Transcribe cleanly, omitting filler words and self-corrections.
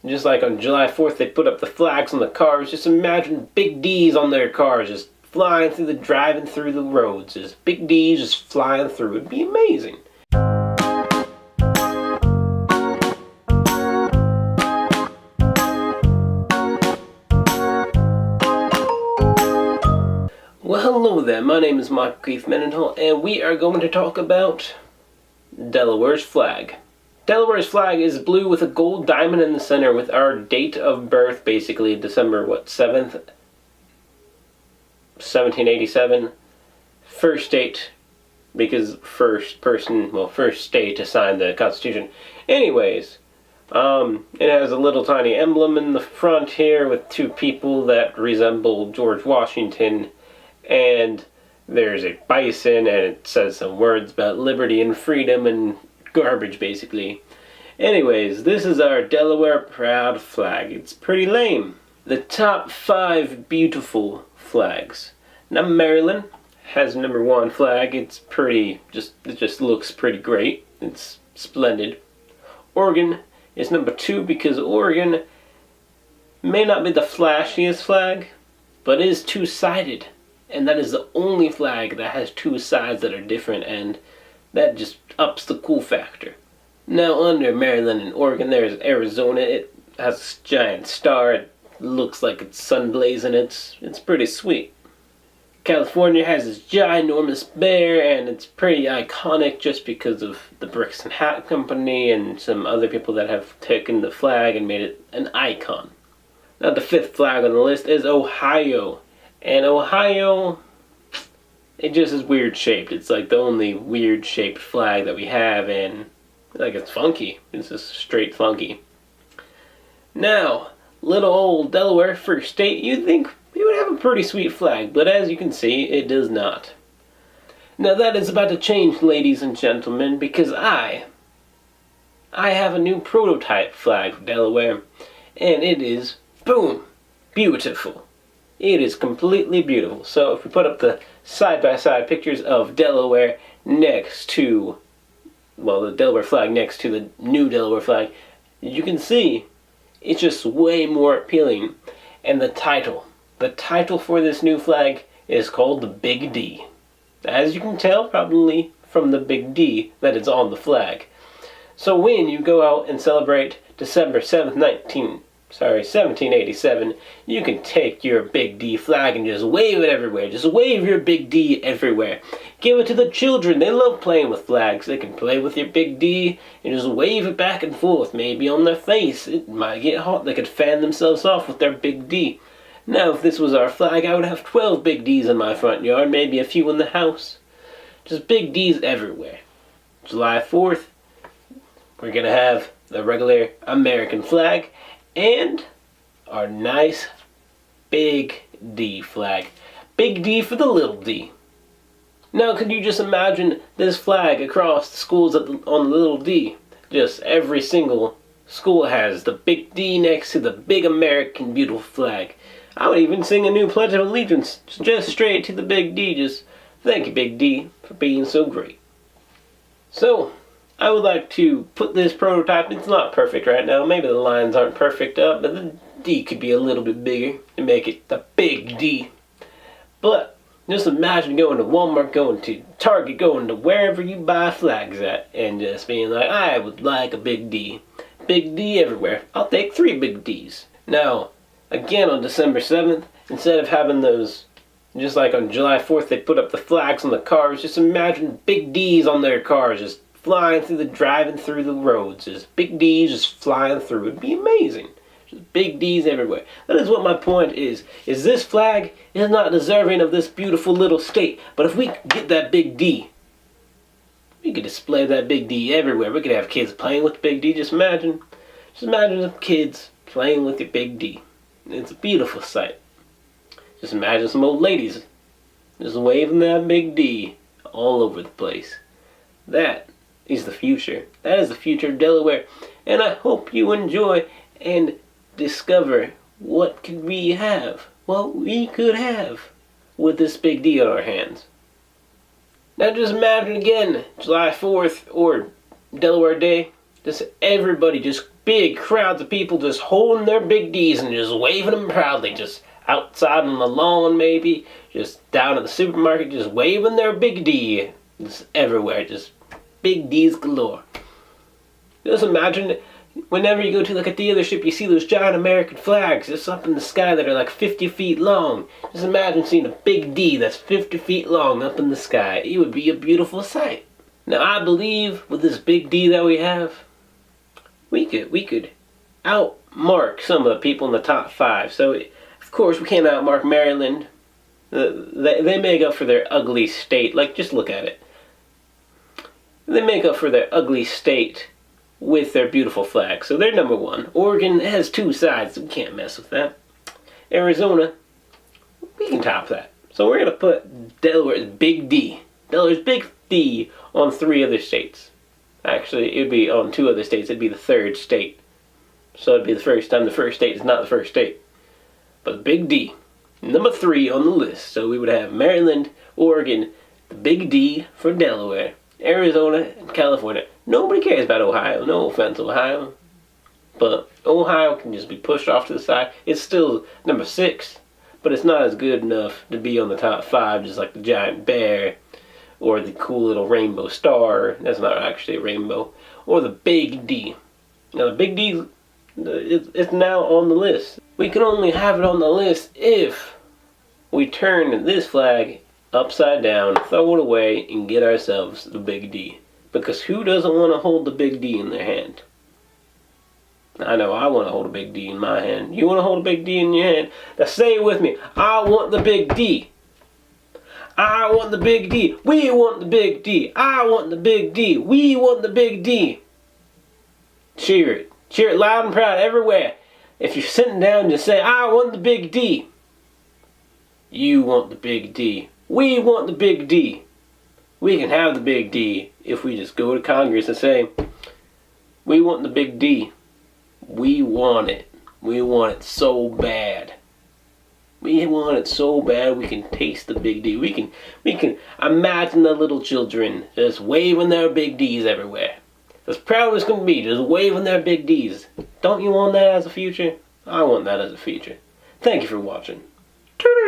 Just like on July 4th they put up the flags on the cars, just imagine big D's on their cars just flying through driving through the roads. Just big D's just flying through. It'd be amazing. Well, hello there. My name is Michael Keith Mendenhall, and we are going to talk about Delaware's flag. Delaware's flag is blue with a gold diamond in the center with our date of birth, basically December 7th, 1787. First state, because first state to sign the Constitution. Anyways, it has a little tiny emblem in the front here with two people that resemble George Washington, and there's a bison, and it says some words about liberty and freedom and garbage, basically. Anyways, this is our Delaware proud flag. It's pretty lame. The top 5 beautiful flags. Now Maryland has number 1 flag. It's pretty, it just looks pretty great. It's splendid. Oregon is number 2 because Oregon may not be the flashiest flag, but is two-sided. And that is the only flag that has 2 sides that are different, and that just ups the cool factor. Now under Maryland and Oregon there's Arizona. It has a giant star. It looks like it's sun blazing. It's pretty sweet. California has this ginormous bear, and it's pretty iconic just because of the Bricks and Hat Company and some other people that have taken the flag and made it an icon. Now the 5th flag on the list is Ohio. And Ohio, it just is weird shaped. It's like the only weird shaped flag that we have, and like it's funky. It's just straight funky. Now, little old Delaware, first state, you'd think it would have a pretty sweet flag, but as you can see, it does not. Now that is about to change, ladies and gentlemen, because I have a new prototype flag for Delaware, and it is, boom, beautiful. It is completely beautiful. So if we put up the side-by-side pictures of Delaware next to, well, the Delaware flag next to the new Delaware flag, you can see it's just way more appealing. And the title for this new flag is called the Big D. As you can tell probably from the Big D that is on the flag. So when you go out and celebrate December 7th, 1787, you can take your Big D flag and just wave it everywhere. Just wave your Big D everywhere. Give it to the children. They love playing with flags. They can play with your Big D and just wave it back and forth, maybe on their face. It might get hot. They could fan themselves off with their Big D. Now, if this was our flag, I would have 12 Big Ds in my front yard, maybe a few in the house. Just Big Ds everywhere. July 4th, we're going to have the regular American flag and our nice Big D flag. Big D for the little d. Now could you just imagine this flag across the schools on the little d? Just every single school has the Big D next to the big American beautiful flag. I would even sing a new Pledge of Allegiance just straight to the Big D. Just thank you, Big D, for being so great. So I would like to put this prototype, it's not perfect right now, maybe the lines aren't perfect up, but the D could be a little bit bigger to make it the Big D. But just imagine going to Walmart, going to Target, going to wherever you buy flags at, and just being like, I would like a Big D. Big D everywhere. I'll take 3 Big Ds. Now, again on December 7th, instead of having those, just like on July 4th they put up the flags on the cars, just imagine Big Ds on their cars, just flying through driving through the roads. Just Big D's just flying through. It'd be amazing. Just Big D's everywhere. That is what my point is this flag is not deserving of this beautiful little state. But if we get that Big D, we could display that Big D everywhere. We could have kids playing with Big D. Just imagine some kids playing with your Big D. It's a beautiful sight. Just imagine some old ladies just waving that Big D all over the place. That is the future. That is the future of Delaware. And I hope you enjoy and discover what could we have. What we could have with this Big D on our hands. Now just imagine again, July 4th or Delaware Day, Just everybody, just big crowds of people just holding their big D's and just waving them proudly. Just outside on the lawn maybe. Just down at the supermarket, just waving their big D. Just everywhere, just big D's galore. Just imagine whenever you go to like a dealership, you see those giant American flags just up in the sky that are like 50 feet long. Just imagine seeing a big D that's 50 feet long up in the sky. It would be a beautiful sight. Now I believe with this big D that we have, we could outmark some of the people in the top 5. So of course we can't outmark Maryland. They make up for their ugly state. Like, just look at it. They make up for their ugly state with their beautiful flag. So they're number 1. Oregon has 2 sides. We can't mess with that. Arizona, we can top that. So we're going to put Delaware's big D. Delaware's big D on 3 other states. Actually, it would be on 2 other states. It'd be the 3rd state. So it'd be the first time the first state is not the first state. But big D, number 3 on the list. So we would have Maryland, Oregon, the big D for Delaware, Arizona, and California. Nobody cares about Ohio. No offense, Ohio. But Ohio can just be pushed off to the side. It's still number 6, but it's not as good enough to be on the top 5, just like the giant bear or the cool little rainbow star. That's not actually a rainbow. Or the big D. Now the big D, it's now on the list. We can only have it on the list if we turn this flag upside down, throw it away, and get ourselves the big D. Because who doesn't want to hold the big D in their hand? I know I want to hold a big D in my hand. You want to hold a big D in your hand? Now say it with me. I want the big D. I want the big D. We want the big D. I want the big D. We want the big D. Cheer it. Cheer it loud and proud everywhere. If you're sitting down, just say, I want the big D. You want the big D. We want the big D. We can have the big D if we just go to Congress and say, we want the big D. We want it. We want it so bad. We want it so bad we can taste the big D. We can imagine the little children just waving their big D's everywhere. As proud as can be, just waving their big D's. Don't you want that as a future? I want that as a future. Thank you for watching. Toodaloo!